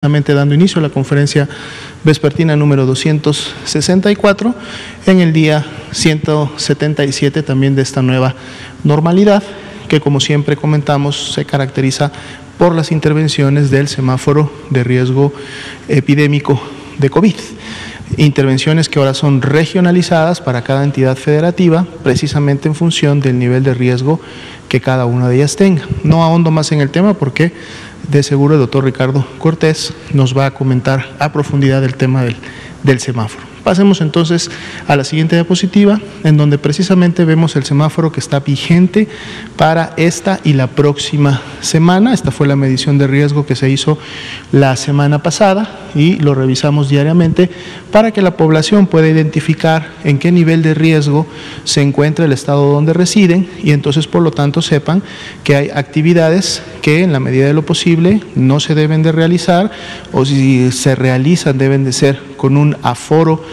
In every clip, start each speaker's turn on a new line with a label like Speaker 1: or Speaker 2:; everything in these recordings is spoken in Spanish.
Speaker 1: Dando inicio a la conferencia vespertina número 264 en el día 177 también de esta nueva normalidad que, como siempre comentamos, se caracteriza por las intervenciones del semáforo de riesgo epidémico de COVID. Intervenciones que ahora son regionalizadas para cada entidad federativa, precisamente en función del nivel de riesgo que cada una de ellas tenga. No ahondo más en el tema porque de seguro el doctor Ricardo Cortés nos va a comentar a profundidad el tema del semáforo. Pasemos entonces a la siguiente diapositiva, en donde precisamente vemos el semáforo que está vigente para esta y la próxima semana. Esta fue la medición de riesgo que se hizo la semana pasada y lo revisamos diariamente para que la población pueda identificar en qué nivel de riesgo se encuentra el estado donde residen y entonces por lo tanto sepan que hay actividades que en la medida de lo posible no se deben de realizar, o si se realizan deben de ser con un aforo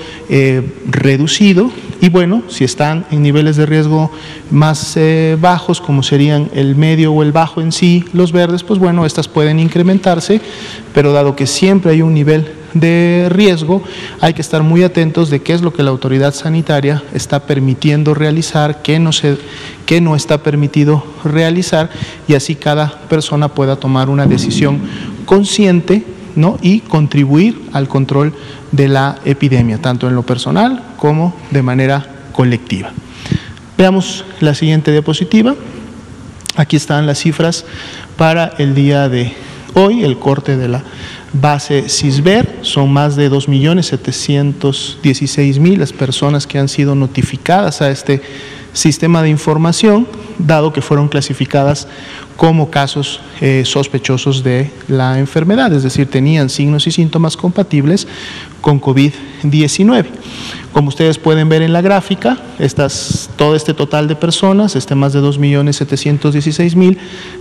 Speaker 1: reducido, y bueno, si están en niveles de riesgo más bajos, como serían el medio o el bajo en sí, los verdes, pues bueno, estas pueden incrementarse, pero dado que siempre hay un nivel de riesgo, hay que estar muy atentos de qué es lo que la autoridad sanitaria está permitiendo realizar, qué no está permitido realizar, y así cada persona pueda tomar una decisión consciente, ¿no?, y contribuir al control de la epidemia, tanto en lo personal como de manera colectiva. Veamos la siguiente diapositiva. Aquí están las cifras para el día de hoy, el corte de la base CISBER. Son más de 2.716.000 las personas que han sido notificadas a este sistema de información, dado que fueron clasificadas como casos sospechosos de la enfermedad, es decir, tenían signos y síntomas compatibles con COVID-19. Como ustedes pueden ver en la gráfica, todo este total de personas, más de 2.716.000,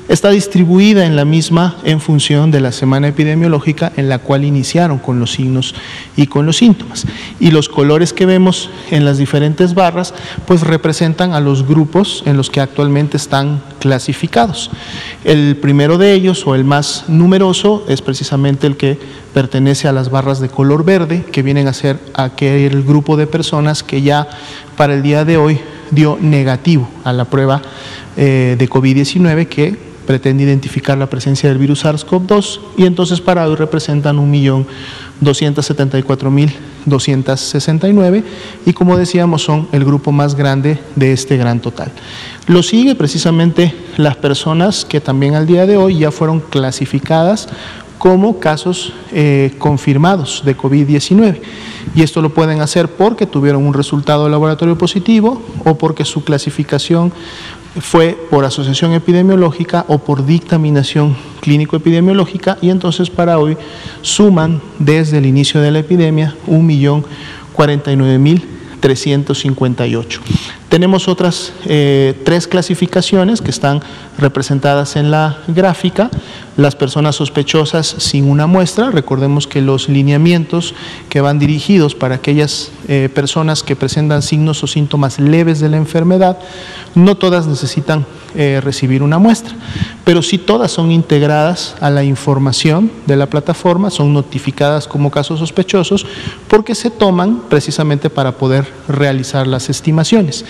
Speaker 1: está distribuida en la misma en función de la semana epidemiológica en la cual iniciaron con los signos y con los síntomas. Y los colores que vemos en las diferentes barras, pues representan a los grupos en los que actualmente están clasificados. El primero de ellos, o el más numeroso, es precisamente el que pertenece a las barras de color verde, que vienen a ser aquel grupo de personas que ya para el día de hoy dio negativo a la prueba de COVID-19 que pretende identificar la presencia del virus SARS-CoV-2, y entonces para hoy representan 1.274.269, y como decíamos son el grupo más grande de este gran total. Lo sigue precisamente las personas que también al día de hoy ya fueron clasificadas como casos confirmados de COVID-19, y esto lo pueden hacer porque tuvieron un resultado de laboratorio positivo o porque su clasificación fue por asociación epidemiológica o por dictaminación clínico-epidemiológica, y entonces para hoy suman desde el inicio de la epidemia 1.049.358. Tenemos otras 3 clasificaciones que están representadas en la gráfica. Las personas sospechosas sin una muestra. Recordemos que los lineamientos que van dirigidos para aquellas personas que presentan signos o síntomas leves de la enfermedad, no todas necesitan recibir una muestra, pero sí todas son integradas a la información de la plataforma, son notificadas como casos sospechosos porque se toman precisamente para poder realizar las estimaciones.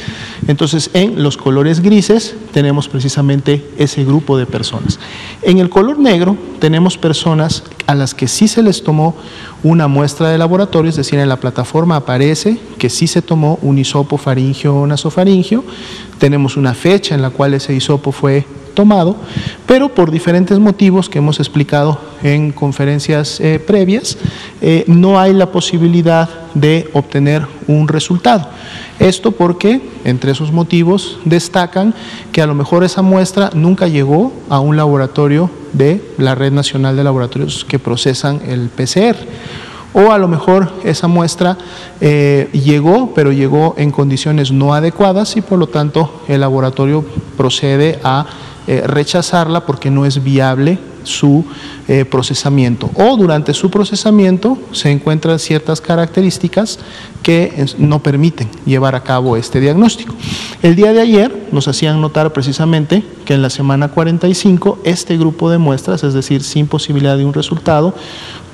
Speaker 1: Entonces, en los colores grises tenemos precisamente ese grupo de personas. En el color negro tenemos personas a las que sí se les tomó una muestra de laboratorio, es decir, en la plataforma aparece que sí se tomó un hisopo faríngeo o nasofaríngeo, tenemos una fecha en la cual ese hisopo fue tomado, pero por diferentes motivos que hemos explicado en conferencias previas, no hay la posibilidad de obtener un resultado. Esto porque, entre esos motivos, destacan que a lo mejor esa muestra nunca llegó a un laboratorio de la Red Nacional de Laboratorios que procesan el PCR, o a lo mejor esa muestra llegó, pero llegó en condiciones no adecuadas y por lo tanto el laboratorio procede a rechazarla porque no es viable su procesamiento, o durante su procesamiento se encuentran ciertas características que no permiten llevar a cabo este diagnóstico. El día de ayer nos hacían notar precisamente que en la semana 45 este grupo de muestras, es decir, sin posibilidad de un resultado,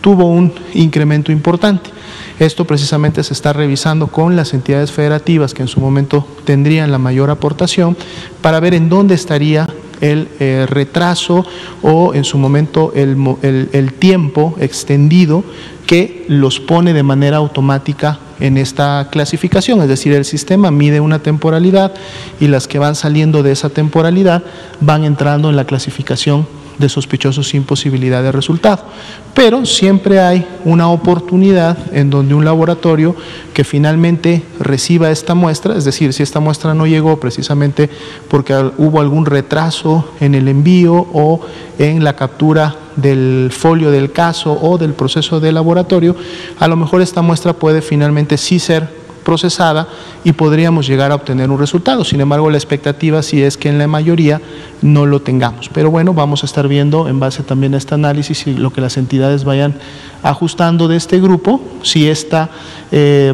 Speaker 1: tuvo un incremento importante. Esto precisamente se está revisando con las entidades federativas que en su momento tendrían la mayor aportación para ver en dónde estaría el retraso o en su momento el tiempo extendido que los pone de manera automática en esta clasificación. Es decir, el sistema mide una temporalidad y las que van saliendo de esa temporalidad van entrando en la clasificación de sospechosos sin posibilidad de resultado. Pero siempre hay una oportunidad en donde un laboratorio que finalmente reciba esta muestra, es decir, si esta muestra no llegó precisamente porque hubo algún retraso en el envío o en la captura del folio del caso o del proceso de laboratorio, a lo mejor esta muestra puede finalmente sí ser procesada y podríamos llegar a obtener un resultado. Sin embargo, la expectativa sí es que en la mayoría no lo tengamos. Pero bueno, vamos a estar viendo en base también a este análisis y lo que las entidades vayan ajustando de este grupo, si esta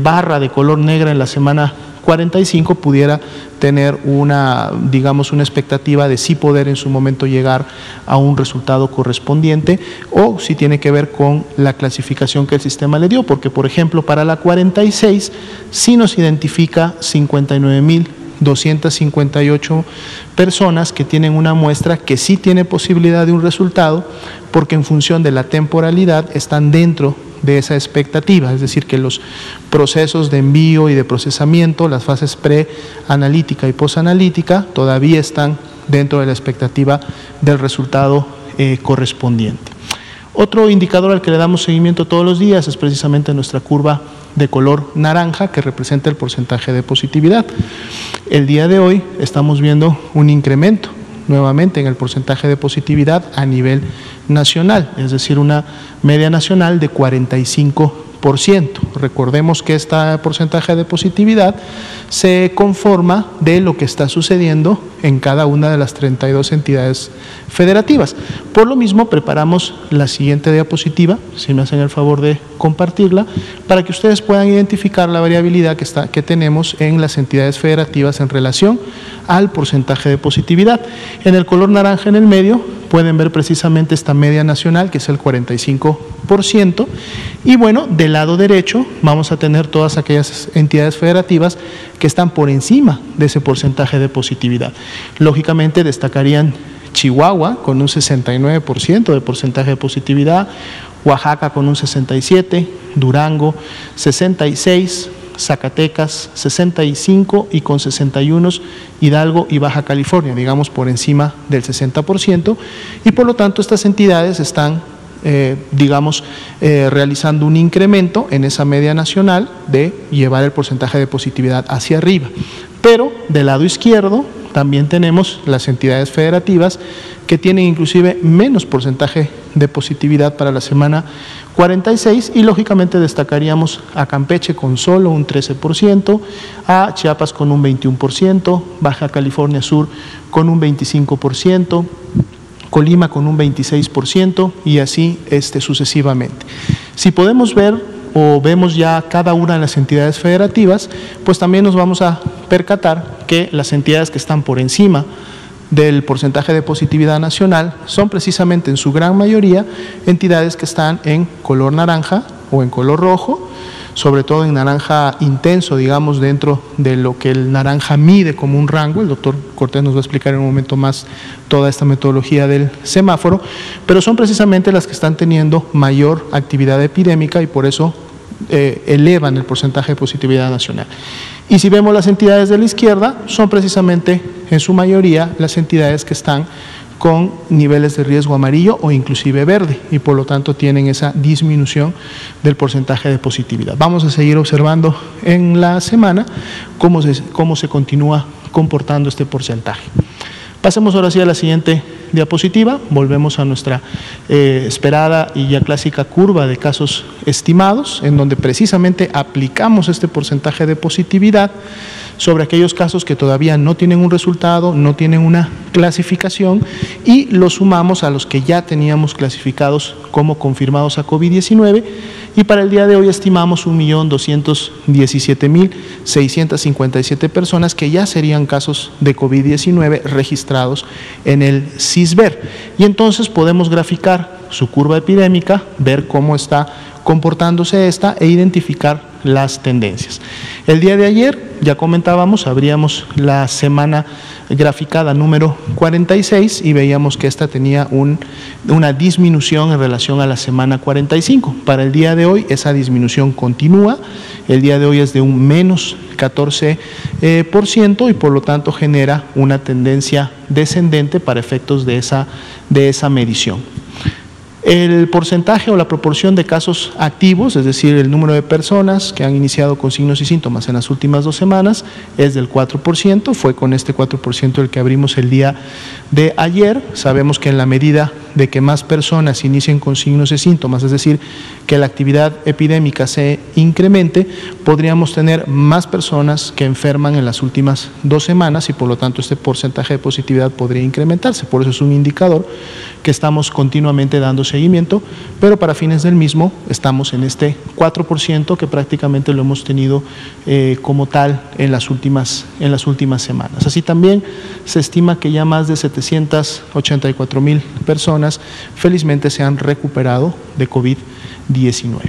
Speaker 1: barra de color negra en la semana 45 pudiera tener una, digamos, una expectativa de sí poder en su momento llegar a un resultado correspondiente, o si tiene que ver con la clasificación que el sistema le dio, porque por ejemplo para la 46 sí nos identifica 59.258 personas que tienen una muestra que sí tiene posibilidad de un resultado, porque en función de la temporalidad están dentro de esa expectativa, es decir, que los procesos de envío y de procesamiento, las fases preanalítica y posanalítica, todavía están dentro de la expectativa del resultado correspondiente. Otro indicador al que le damos seguimiento todos los días es precisamente nuestra curva de color naranja, que representa el porcentaje de positividad. El día de hoy estamos viendo un incremento nuevamente en el porcentaje de positividad a nivel nacional, es decir, una media nacional de 45%. Recordemos que este porcentaje de positividad se conforma de lo que está sucediendo en cada una de las 32 entidades federativas. Por lo mismo, preparamos la siguiente diapositiva, si me hacen el favor de compartirla, para que ustedes puedan identificar la variabilidad que tenemos en las entidades federativas en relación al porcentaje de positividad. En el color naranja en el medio pueden ver precisamente esta media nacional, que es el 45%, y bueno, del lado derecho vamos a tener todas aquellas entidades federativas que están por encima de ese porcentaje de positividad. Lógicamente destacarían Chihuahua con un 69% de porcentaje de positividad, Oaxaca con un 67%, Durango 66%, Zacatecas 65% y con 61 Hidalgo y Baja California, digamos por encima del 60%, y por lo tanto estas entidades están realizando un incremento en esa media nacional de llevar el porcentaje de positividad hacia arriba. Pero del lado izquierdo también tenemos las entidades federativas que tienen inclusive menos porcentaje de positividad para la semana 46, y lógicamente destacaríamos a Campeche con solo un 13%, a Chiapas con un 21%, Baja California Sur con un 25%, Colima con un 26% y así sucesivamente. Si podemos ver o vemos ya cada una de las entidades federativas, pues también nos vamos a percatar que las entidades que están por encima del porcentaje de positividad nacional son precisamente en su gran mayoría entidades que están en color naranja o en color rojo, sobre todo en naranja intenso, digamos, dentro de lo que el naranja mide como un rango. El doctor Cortés nos va a explicar en un momento más toda esta metodología del semáforo, pero son precisamente las que están teniendo mayor actividad epidémica y por eso elevan el porcentaje de positividad nacional. Y si vemos las entidades de la izquierda, son precisamente en su mayoría las entidades que están con niveles de riesgo amarillo o inclusive verde, y por lo tanto tienen esa disminución del porcentaje de positividad. Vamos a seguir observando en la semana cómo se continúa comportando este porcentaje. Pasemos ahora sí a la siguiente diapositiva. Volvemos a nuestra esperada y ya clásica curva de casos estimados, en donde precisamente aplicamos este porcentaje de positividad sobre aquellos casos que todavía no tienen un resultado, no tienen una clasificación, y los sumamos a los que ya teníamos clasificados como confirmados a COVID-19, y para el día de hoy estimamos 1.217.657 personas que ya serían casos de COVID-19 registrados en el CISBER. Y entonces podemos graficar su curva epidémica, ver cómo está comportándose esta e identificar las tendencias. El día de ayer, ya comentábamos, abríamos la semana graficada número 46 y veíamos que esta tenía una disminución en relación a la semana 45. Para el día de hoy esa disminución continúa, el día de hoy es de un menos 14% y por lo tanto genera una tendencia descendente para efectos de esa medición. El porcentaje o la proporción de casos activos, es decir, el número de personas que han iniciado con signos y síntomas en las últimas 2 semanas, es del 4%, fue con este 4% el que abrimos el día de ayer. Sabemos que en la medida de que más personas inicien con signos y síntomas, es decir, que la actividad epidémica se incremente, podríamos tener más personas que enferman en las últimas 2 semanas y por lo tanto este porcentaje de positividad podría incrementarse. Por eso es un indicador que estamos continuamente dando seguimiento, pero para fines del mismo estamos en este 4% que prácticamente lo hemos tenido como tal en las últimas semanas. Así también se estima que ya más de 784,000 personas felizmente se han recuperado de COVID-19.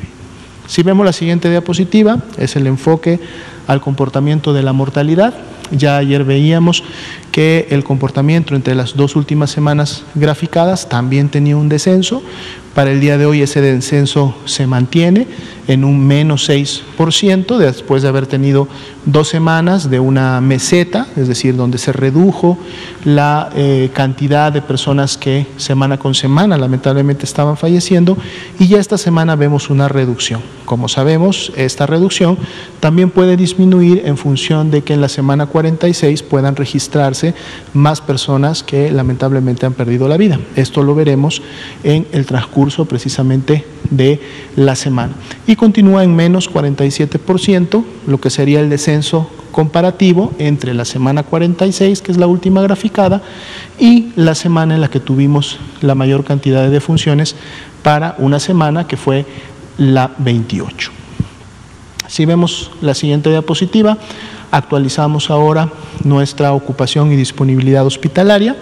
Speaker 1: Si vemos la siguiente diapositiva, es el enfoque al comportamiento de la mortalidad. Ya ayer veíamos que el comportamiento entre las 2 últimas semanas graficadas también tenía un descenso. Para el día de hoy ese descenso se mantiene en un menos 6%, después de haber tenido 2 semanas de una meseta, es decir, donde se redujo la cantidad de personas que semana con semana lamentablemente estaban falleciendo, y ya esta semana vemos una reducción. Como sabemos, esta reducción también puede disminuir en función de que en la semana 46 puedan registrarse más personas que lamentablemente han perdido la vida. Esto lo veremos en el transcurso precisamente de la semana. Y continúa en menos 47%, lo que sería el descenso comparativo entre la semana 46, que es la última graficada, y la semana en la que tuvimos la mayor cantidad de defunciones para una semana que fue la 28. Si vemos la siguiente diapositiva, actualizamos ahora nuestra ocupación y disponibilidad hospitalaria.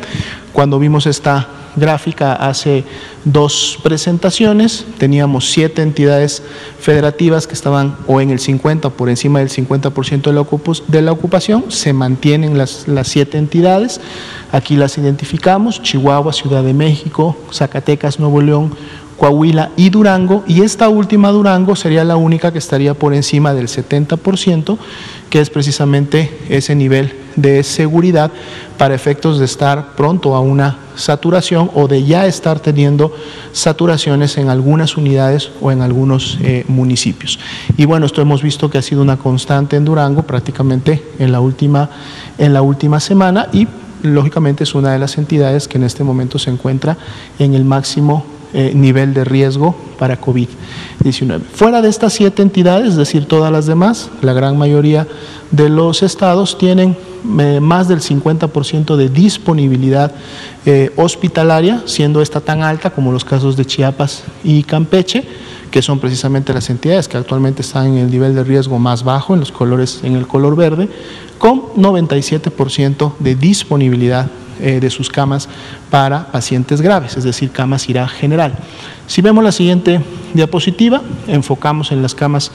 Speaker 1: Cuando vimos esta gráfica hace 2 presentaciones, teníamos 7 entidades federativas que estaban o en el 50 o por encima del 50% de la ocupación. Se mantienen las 7 entidades, aquí las identificamos: Chihuahua, Ciudad de México, Zacatecas, Nuevo León, Coahuila y Durango, y esta última, Durango, sería la única que estaría por encima del 70%, que es precisamente ese nivel de seguridad para efectos de estar pronto a una saturación o de ya estar teniendo saturaciones en algunas unidades o en algunos municipios. Y bueno, esto hemos visto que ha sido una constante en Durango prácticamente en la última semana, y lógicamente es una de las entidades que en este momento se encuentra en el máximo nivel de riesgo para COVID-19. Fuera de estas 7 entidades, es decir, todas las demás, la gran mayoría de los estados tienen más del 50% de disponibilidad hospitalaria, siendo esta tan alta como los casos de Chiapas y Campeche, que son precisamente las entidades que actualmente están en el nivel de riesgo más bajo, en el color verde, con 97% de disponibilidad de sus camas para pacientes graves, es decir, camas IRA general. Si vemos la siguiente diapositiva, enfocamos en las camas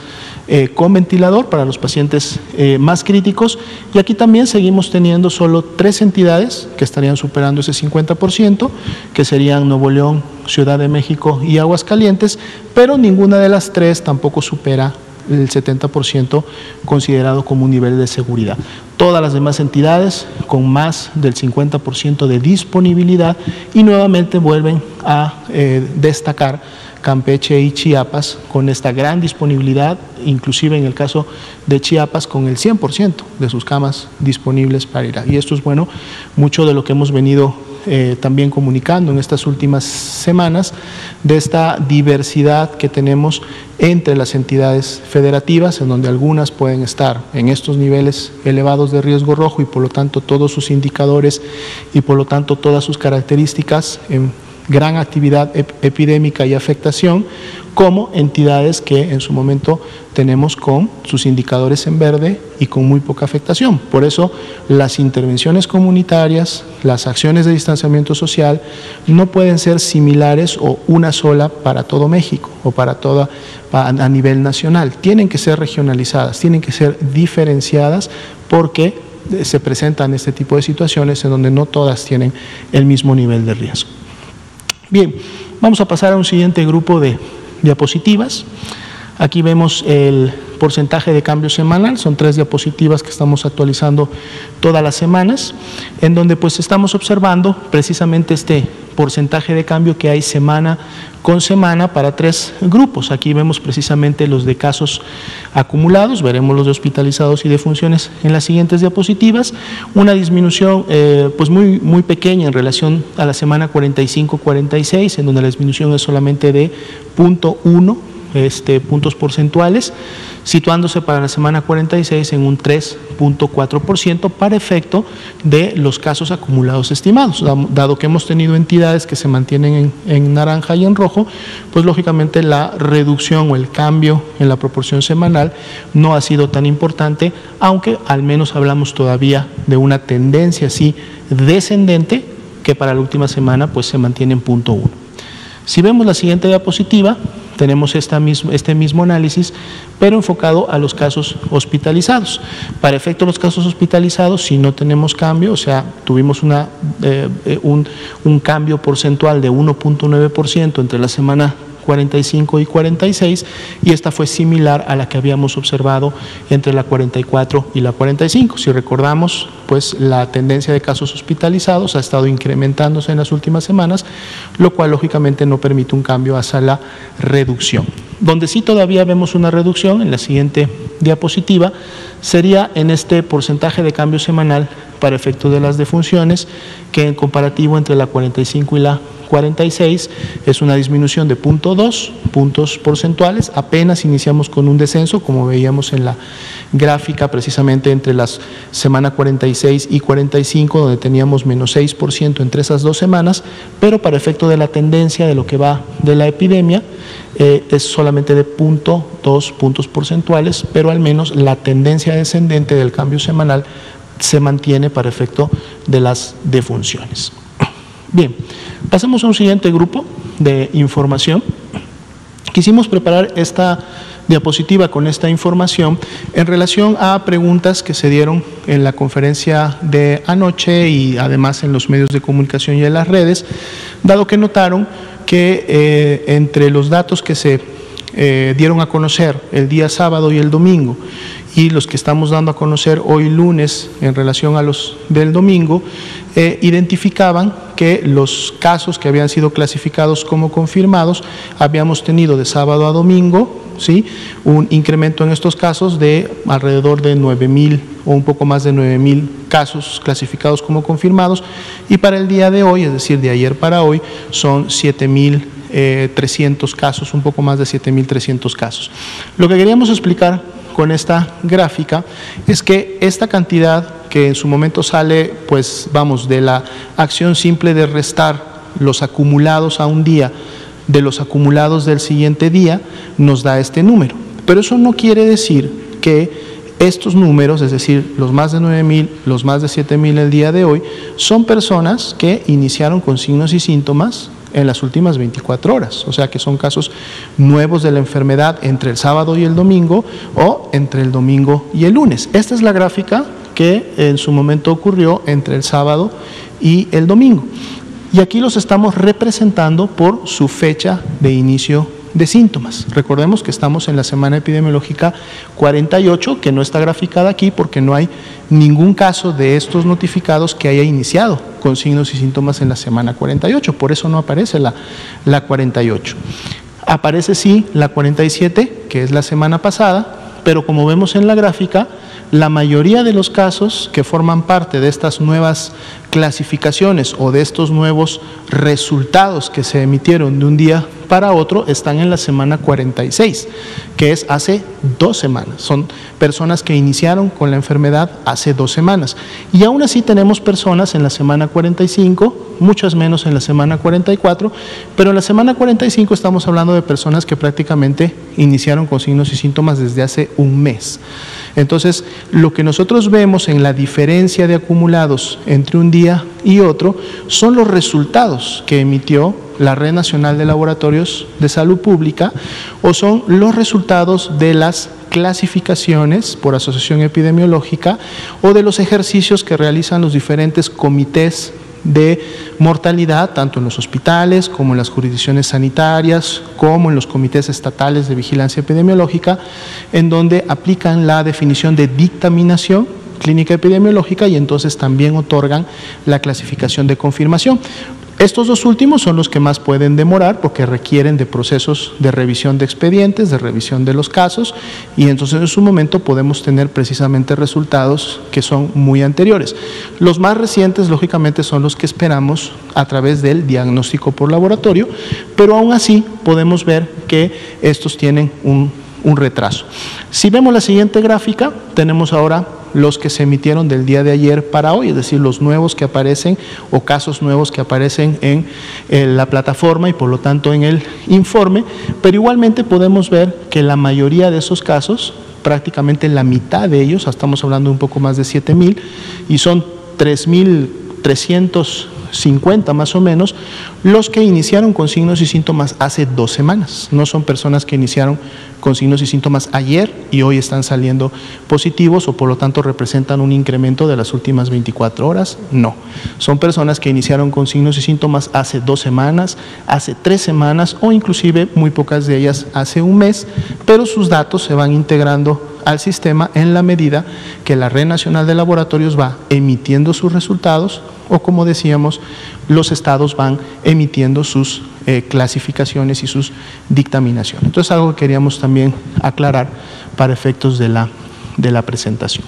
Speaker 1: con ventilador para los pacientes más críticos, y aquí también seguimos teniendo solo 3 entidades que estarían superando ese 50%, que serían Nuevo León, Ciudad de México y Aguascalientes, pero ninguna de las 3 tampoco supera el 70% considerado como un nivel de seguridad. Todas las demás entidades con más del 50% de disponibilidad, y nuevamente vuelven a destacar Campeche y Chiapas con esta gran disponibilidad, inclusive en el caso de Chiapas con el 100% de sus camas disponibles para IRA. Y esto es bueno, mucho de lo que hemos venido también comunicando en estas últimas semanas, de esta diversidad que tenemos entre las entidades federativas, en donde algunas pueden estar en estos niveles elevados de riesgo rojo y por lo tanto todos sus indicadores y por lo tanto todas sus características gran actividad epidémica y afectación, como entidades que en su momento tenemos con sus indicadores en verde y con muy poca afectación. Por eso las intervenciones comunitarias, las acciones de distanciamiento social no pueden ser similares o una sola para todo México o para toda a nivel nacional. Tienen que ser regionalizadas, tienen que ser diferenciadas porque se presentan este tipo de situaciones en donde no todas tienen el mismo nivel de riesgo. Bien, vamos a pasar a un siguiente grupo de diapositivas. Aquí vemos el porcentaje de cambio semanal, son 3 diapositivas que estamos actualizando todas las semanas, en donde pues estamos observando precisamente este porcentaje de cambio que hay semana con semana para 3 grupos. Aquí vemos precisamente los de casos acumulados, veremos los de hospitalizados y defunciones en las siguientes diapositivas. Una disminución pues muy pequeña en relación a la semana 45-46, en donde la disminución es solamente de 0.1 puntos porcentuales, situándose para la semana 46 en un 3.4% para efecto de los casos acumulados estimados. Dado que hemos tenido entidades que se mantienen en naranja y en rojo, pues lógicamente la reducción o el cambio en la proporción semanal no ha sido tan importante, aunque al menos hablamos todavía de una tendencia así descendente que para la última semana pues se mantiene en 0.1. Si vemos la siguiente diapositiva, tenemos este mismo análisis, pero enfocado a los casos hospitalizados. Para efecto de los casos hospitalizados, si no tenemos cambio, o sea, tuvimos un cambio porcentual de 1.9% entre la semana 45 y 46, y esta fue similar a la que habíamos observado entre la 44 y la 45. Si recordamos, pues la tendencia de casos hospitalizados ha estado incrementándose en las últimas semanas, lo cual lógicamente no permite un cambio hacia la reducción. Donde sí todavía vemos una reducción, en la siguiente diapositiva, sería en este porcentaje de cambio semanal para efecto de las defunciones, que en comparativo entre la 45 y la 46 es una disminución de 0.2 puntos porcentuales. Apenas iniciamos con un descenso, como veíamos en la gráfica, precisamente entre las semanas 46 y 45, donde teníamos menos 6% entre esas 2 semanas, pero para efecto de la tendencia de lo que va de la epidemia, es solamente de 0.2 puntos porcentuales, pero al menos la tendencia descendente del cambio semanal se mantiene para efecto de las defunciones. Bien, pasemos a un siguiente grupo de información. Quisimos preparar esta diapositiva con esta información en relación a preguntas que se dieron en la conferencia de anoche y además en los medios de comunicación y en las redes, dado que notaron que entre los datos que se dieron a conocer el día sábado y el domingo y los que estamos dando a conocer hoy lunes en relación a los del domingo, identificaban que los casos que habían sido clasificados como confirmados, habíamos tenido de sábado a domingo, ¿sí?, un incremento en estos casos de alrededor de 9,000 o un poco más de 9,000 casos clasificados como confirmados, y para el día de hoy, es decir, de ayer para hoy, son 7,300 casos, un poco más de 7,300 casos. Lo que queríamos explicar con esta gráfica es que esta cantidad que en su momento sale, pues vamos, de la acción simple de restar los acumulados a un día de los acumulados del siguiente día, nos da este número. Pero eso no quiere decir que estos números, es decir, los más de 9,000, los más de 7,000 el día de hoy, son personas que iniciaron con signos y síntomas en las últimas 24 horas, o sea que son casos nuevos de la enfermedad entre el sábado y el domingo o entre el domingo y el lunes. Esta es la gráfica que en su momento ocurrió entre el sábado y el domingo. Y aquí los estamos representando por su fecha de inicio de síntomas. Recordemos que estamos en la semana epidemiológica 48, que no está graficada aquí porque no hay ningún caso de estos notificados que haya iniciado con signos y síntomas en la semana 48, por eso no aparece la 48. Aparece sí la 47, que es la semana pasada, pero como vemos en la gráfica, la mayoría de los casos que forman parte de estas nuevas clasificaciones o de estos nuevos resultados que se emitieron de un día para otro están en la semana 46, que es hace 2 semanas. Son personas que iniciaron con la enfermedad hace 2 semanas. Y aún así tenemos personas en la semana 45, muchas menos en la semana 44, pero en la semana 45 estamos hablando de personas que prácticamente iniciaron con signos y síntomas desde hace un mes. Entonces, lo que nosotros vemos en la diferencia de acumulados entre un día y otro son los resultados que emitió la Red Nacional de Laboratorios de Salud Pública, o son los resultados de las clasificaciones por asociación epidemiológica o de los ejercicios que realizan los diferentes comités de mortalidad, tanto en los hospitales como en las jurisdicciones sanitarias, como en los comités estatales de vigilancia epidemiológica, en donde aplican la definición de dictaminación clínica epidemiológica y entonces también otorgan la clasificación de confirmación. Estos 2 últimos son los que más pueden demorar porque requieren de procesos de revisión de expedientes, de revisión de los casos, y entonces en su momento podemos tener precisamente resultados que son muy anteriores. Los más recientes, lógicamente, son los que esperamos a través del diagnóstico por laboratorio, pero aún así podemos ver que estos tienen un retraso. Si vemos la siguiente gráfica, tenemos ahora los que se emitieron del día de ayer para hoy, es decir, los nuevos que aparecen o casos nuevos que aparecen en la plataforma y por lo tanto en el informe, pero igualmente podemos ver que la mayoría de esos casos, prácticamente la mitad de ellos, estamos hablando de un poco más de 7,000 y son 3,350 más o menos, los que iniciaron con signos y síntomas hace 2 semanas. No son personas que iniciaron con signos y síntomas ayer y hoy están saliendo positivos o por lo tanto representan un incremento de las últimas 24 horas. No, son personas que iniciaron con signos y síntomas hace 2 semanas, hace 3 semanas o inclusive muy pocas de ellas hace un mes, pero sus datos se van integrando al sistema en la medida que la Red Nacional de Laboratorios va emitiendo sus resultados o, como decíamos, los estados van emitiendo sus clasificaciones y sus dictaminaciones. Entonces, algo que queríamos también aclarar para efectos de la presentación.